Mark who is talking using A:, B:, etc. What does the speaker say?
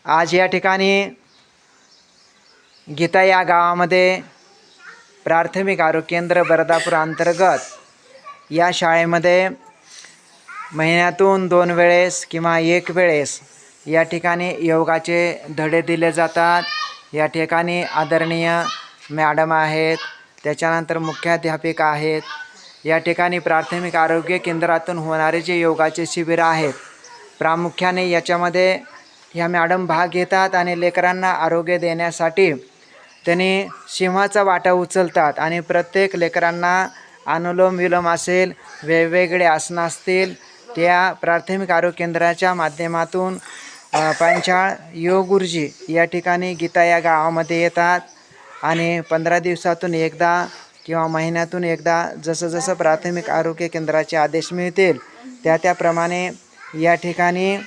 A: आज या ठिकाणी गीता या गावामध्ये प्राथमिक आरोग्य केंद्र बर्दापूर अंतर्गत या शाळेमध्ये महिन्यातून 2 वेळेस किंवा 1 वेळेस या ठिकाणी योगाचे धडे दिले जातात। या ठिकाणी आदरणीय मॅडम आहेत, त्याच्यानंतर मुख्याध्यापिका आहेत। या ठिकाणी प्राथमिक आरोग्य केंद्रातून होणारे जे योगाचे शिबिर आहेत प्रामुख्याने याच्यामध्ये ह्या मॅडम भाग घेतात आणि लेकरांना आरोग्य देण्यासाठी त्यांनी सिंहाचा वाटा उचलतात आणि प्रत्येक लेकरांना अनुलोम विलोम असेल, वेगवेगळे आसनं असतील, त्या प्राथमिक आरोग्य केंद्राच्या माध्यमातून पंचाळ योग गुरुजी या ठिकाणी गीता या गावामध्ये येतात आणि 15 दिवसातून एकदा किंवा महिन्यातून एकदा जसं जसं प्राथमिक आरोग्य केंद्राचे आदेश मिळतील त्याप्रमाणे या ठिकाणी